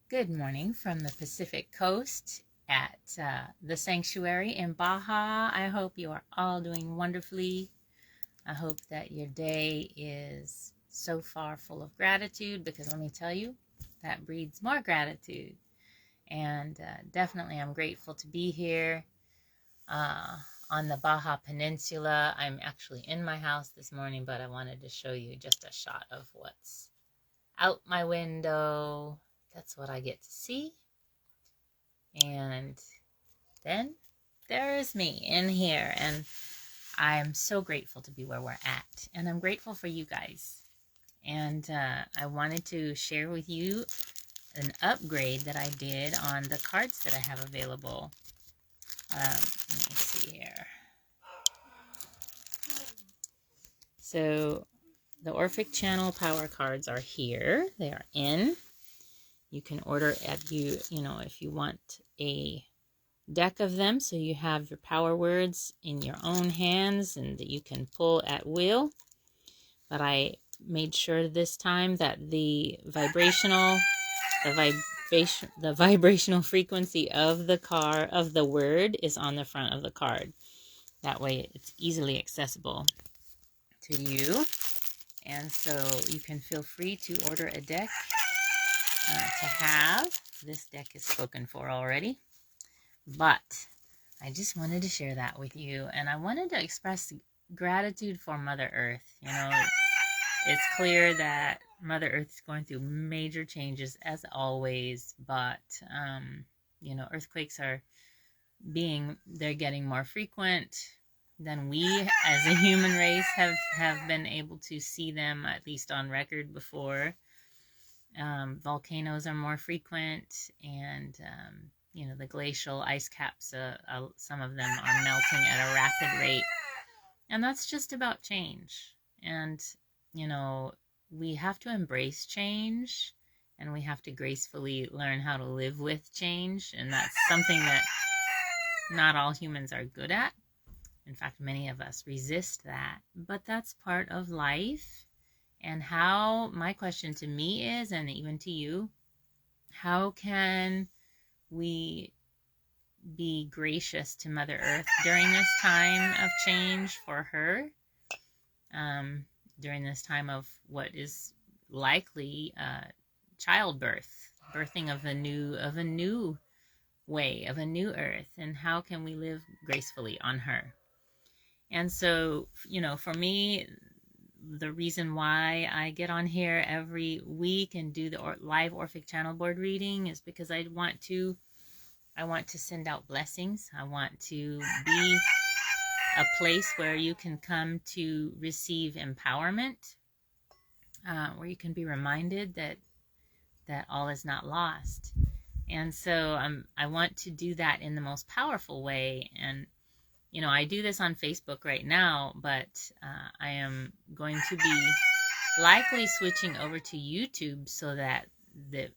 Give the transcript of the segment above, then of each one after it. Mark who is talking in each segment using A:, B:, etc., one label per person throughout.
A: Good morning from the Pacific Coast at the sanctuary in Baja. I hope you are all doing wonderfully. I hope that your day is so far full of gratitude, because let me tell you, that breeds more gratitude. And definitely I'm grateful to be here on the Baja Peninsula. I'm actually in my house this morning, but I wanted to show you just a shot of what's out my window. That's what I get to see. And then there is me in here, and I'm so grateful to be where we're at, and I'm grateful for you guys. And I wanted to share with you an upgrade that I did on the cards that I have available. Let me see here. So the Orphic channel power cards are here. They are in. You can order if you want a deck of them, so you have your power words in your own hands and that you can pull at will. But I made sure this time that the vibrational frequency of the word is on the front of the card. That way it's easily accessible to you. And so you can feel free to order a deck to have. This deck is spoken for already. But I just wanted to share that with you, and I wanted to express gratitude for Mother Earth. It's clear that Mother Earth is going through major changes as always, but earthquakes they're getting more frequent than we as a human race have been able to see them, at least on record, before. Volcanoes are more frequent, and the glacial ice caps, some of them are melting at a rapid rate. And that's just about change. And, we have to embrace change, and we have to gracefully learn how to live with change. And that's something that not all humans are good at. In fact, many of us resist that. But that's part of life. And my question to me is, and even to you, how can we be gracious to Mother Earth during this time of change for her, during this time of what is likely childbirth, birthing of a new way, of a new earth, and how can we live gracefully on her? And so, for me, the reason why I get on here every week and do the live Orphic channel board reading is because I want to send out blessings. I want to be a place where you can come to receive empowerment, where you can be reminded that all is not lost. And so I want to do that in the most powerful way. And I do this on Facebook right now, but I am going to be likely switching over to YouTube so that the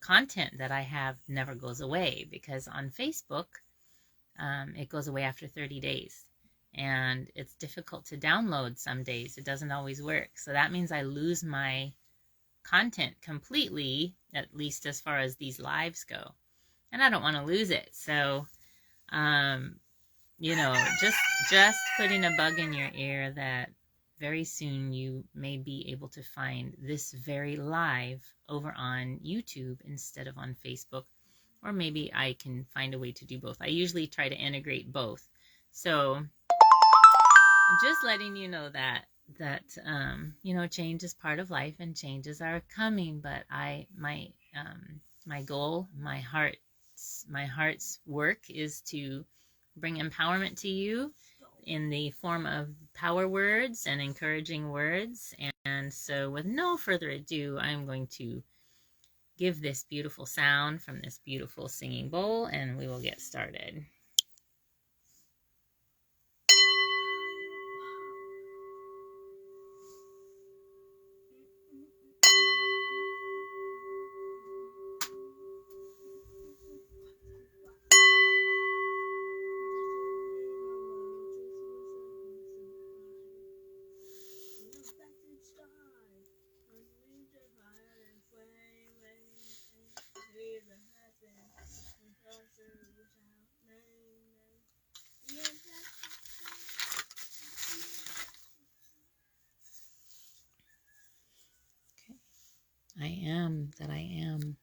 A: content that I have never goes away, because on Facebook, it goes away after 30 days. And it's difficult to download some days. It doesn't always work. So that means I lose my content completely, at least as far as these lives go. And I don't want to lose it. So, just putting a bug in your ear that very soon you may be able to find this very live over on YouTube instead of on Facebook. Or maybe I can find a way to do both. I usually try to integrate both. So I'm just letting you know that change is part of life, and changes are coming. But my goal, my heart's work is to bring empowerment to you in the form of power words and encouraging words. And so with no further ado, I'm going to give this beautiful sound from this beautiful singing bowl, and we will get started. I am that I am.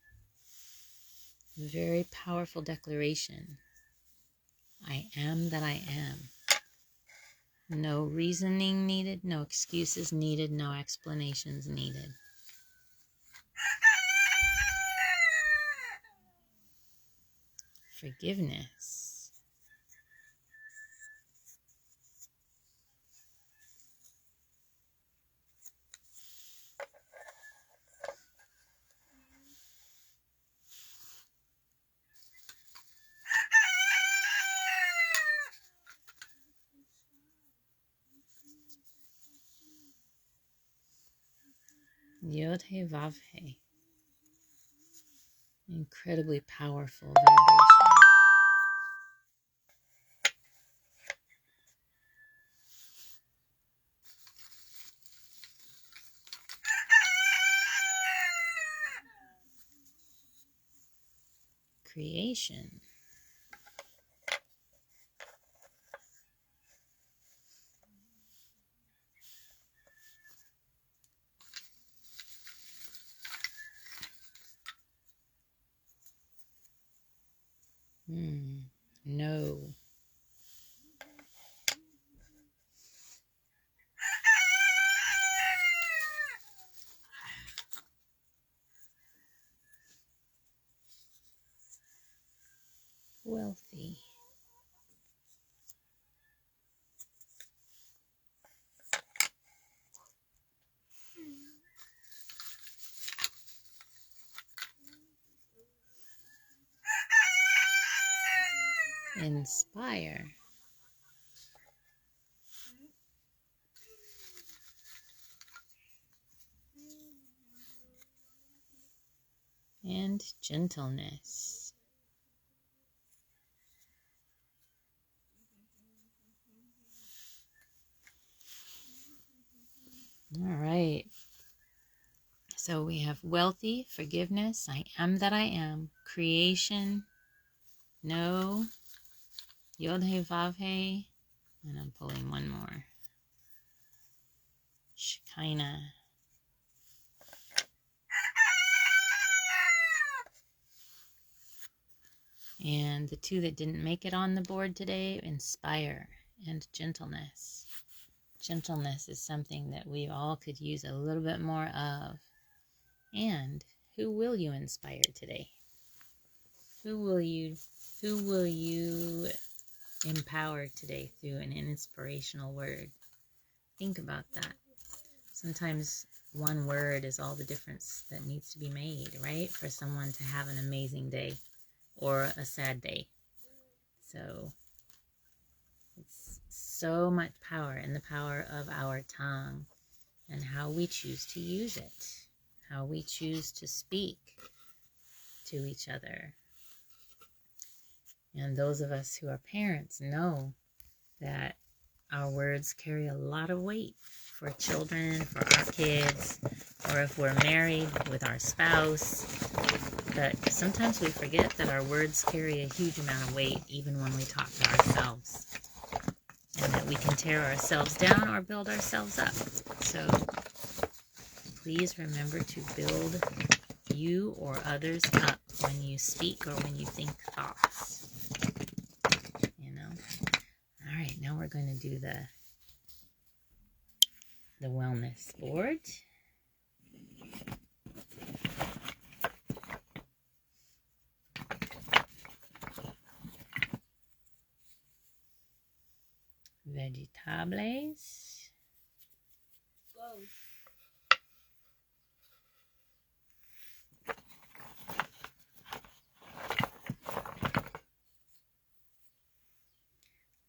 A: Very powerful declaration. I am that I am. No reasoning needed, no excuses needed, no explanations needed. Forgiveness. Yod He Vav He. Incredibly powerful vibration. Creation. No. Wealthy. Inspire. And gentleness. All right. So we have wealthy, forgiveness, I am that I am, creation, no, Yod He Vav He, and I'm pulling one more. Shekinah. And the two that didn't make it on the board today, inspire and gentleness. Gentleness is something that we all could use a little bit more of. And who will you inspire today? Who will you empower today through an inspirational word? Think about that. Sometimes one word is all the difference that needs to be made, right? For someone to have an amazing day or a sad day. So it's so much power in the power of our tongue and how we choose to use it, how we choose to speak to each other. And those of us who are parents know that our words carry a lot of weight for children, for our kids, or if we're married with our spouse. But sometimes we forget that our words carry a huge amount of weight even when we talk to ourselves. And that we can tear ourselves down or build ourselves up. So please remember to build you or others up when you speak or when you think thoughts. All right, now we're going to do the wellness board. Vegetables.
B: Whoa.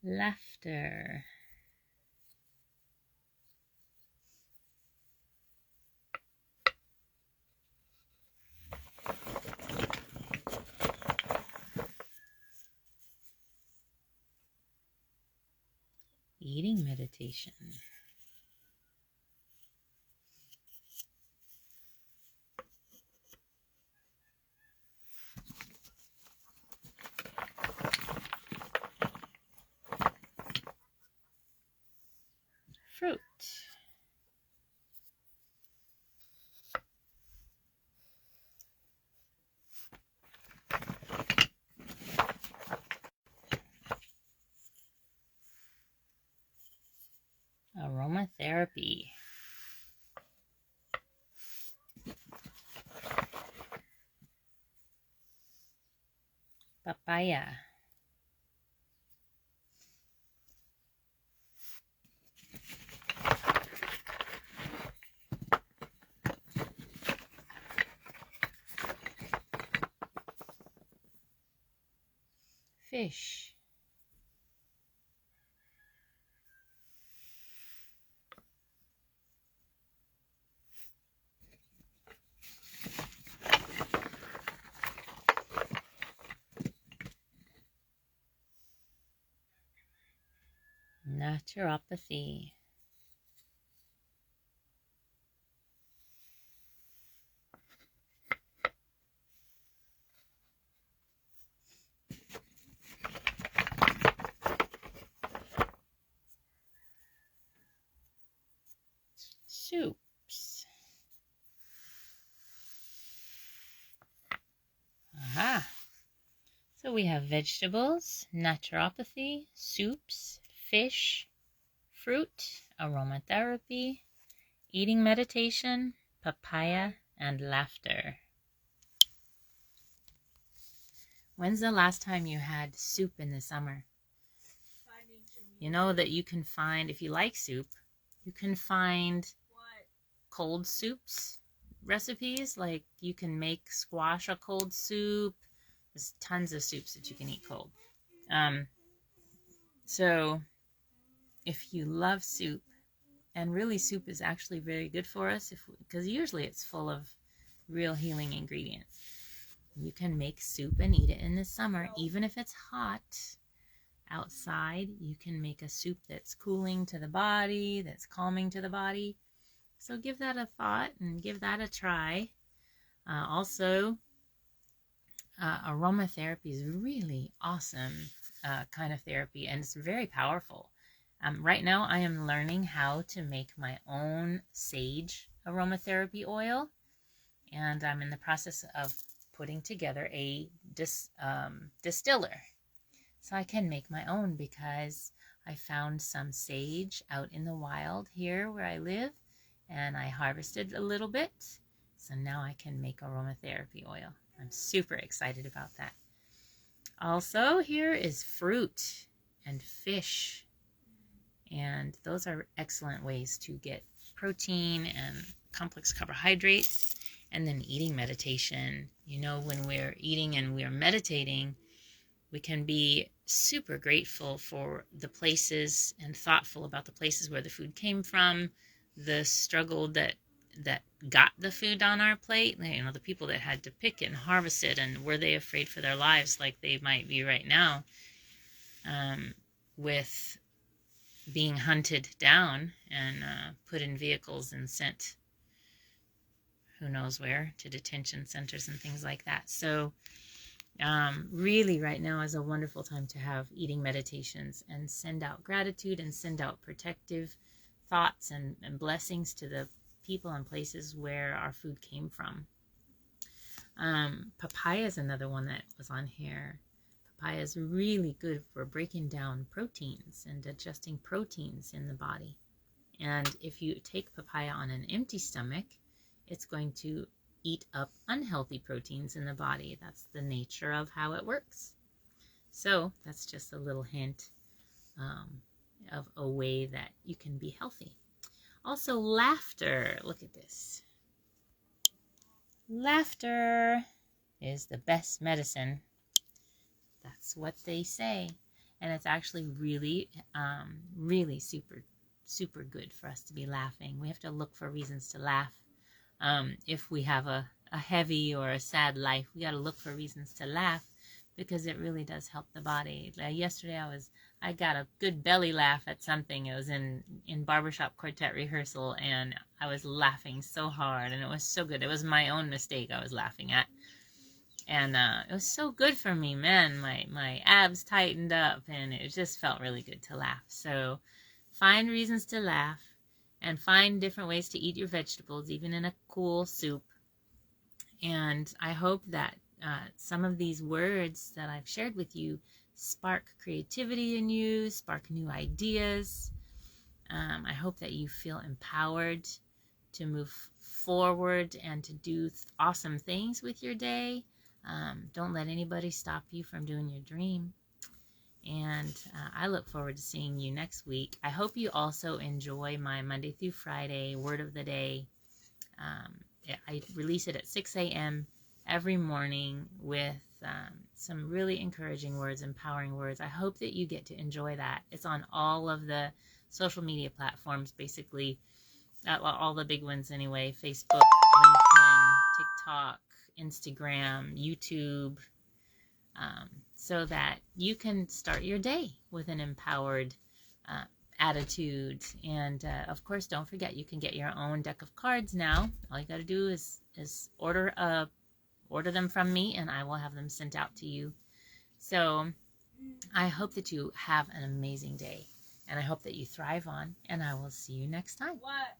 A: Laughter. Eating meditation. Fruit. papaya, fish, naturopathy, soups. Aha! So we have vegetables, naturopathy, soups, fish, fruit, aromatherapy, eating meditation, papaya, and laughter. When's the last time you had soup in the summer? You know that you can find, if you like soup, you can find cold soups recipes. Like you can make squash a cold soup. There's tons of soups that you can eat cold. So if you love soup, and really soup is actually very good for us because usually it's full of real healing ingredients. You can make soup and eat it in the summer, even if it's hot outside. You can make a soup that's cooling to the body, that's calming to the body. So give that a thought and give that a try. Also, aromatherapy is really awesome kind of therapy, and it's very powerful. Right now, I am learning how to make my own sage aromatherapy oil, and I'm in the process of putting together a distiller so I can make my own, because I found some sage out in the wild here where I live, and I harvested a little bit, so now I can make aromatherapy oil. I'm super excited about that. Also, here is fruit and fish, and those are excellent ways to get protein and complex carbohydrates. And then eating meditation. You know, when we're eating and we're meditating, we can be super grateful for the places and thoughtful about the places where the food came from, the struggle that got the food on our plate, you know, the people that had to pick it and harvest it, and were they afraid for their lives like they might be right now, with being hunted down and put in vehicles and sent who knows where, to detention centers and things like that. So really right now is a wonderful time to have eating meditations and send out gratitude and send out protective thoughts and blessings to the people and places where our food came from. Papaya is another one that was on here. Papaya is really good for breaking down proteins and digesting proteins in the body. And if you take papaya on an empty stomach, it's going to eat up unhealthy proteins in the body. That's the nature of how it works. So that's just a little hint of a way that you can be healthy. Also, laughter. Look at this. Laughter is the best medicine. That's what they say. And it's actually really, really super good for us to be laughing. We have to look for reasons to laugh. If we have a heavy or a sad life, we got to look for reasons to laugh, because it really does help the body. Yesterday I got a good belly laugh at something. It was in barbershop quartet rehearsal, and I was laughing so hard, and it was so good. It was my own mistake I was laughing at. And it was so good for me, man. My abs tightened up, and it just felt really good to laugh. So find reasons to laugh, and find different ways to eat your vegetables, even in a cool soup. And I hope that some of these words that I've shared with you spark creativity in you, spark new ideas. I hope that you feel empowered to move forward and to do awesome things with your day. Don't let anybody stop you from doing your dream. And I look forward to seeing you next week. I hope you also enjoy my Monday through Friday Word of the Day. I release it at 6 a.m. every morning with some really encouraging words, empowering words. I hope that you get to enjoy that. It's on all of the social media platforms, basically, all the big ones anyway: Facebook, LinkedIn, TikTok, Instagram, YouTube, so that you can start your day with an empowered attitude. And of course, don't forget, you can get your own deck of cards now. All you got to do is order them from me, and I will have them sent out to you. So I hope that you have an amazing day, and I hope that you thrive on, and I will see you next time.
B: What?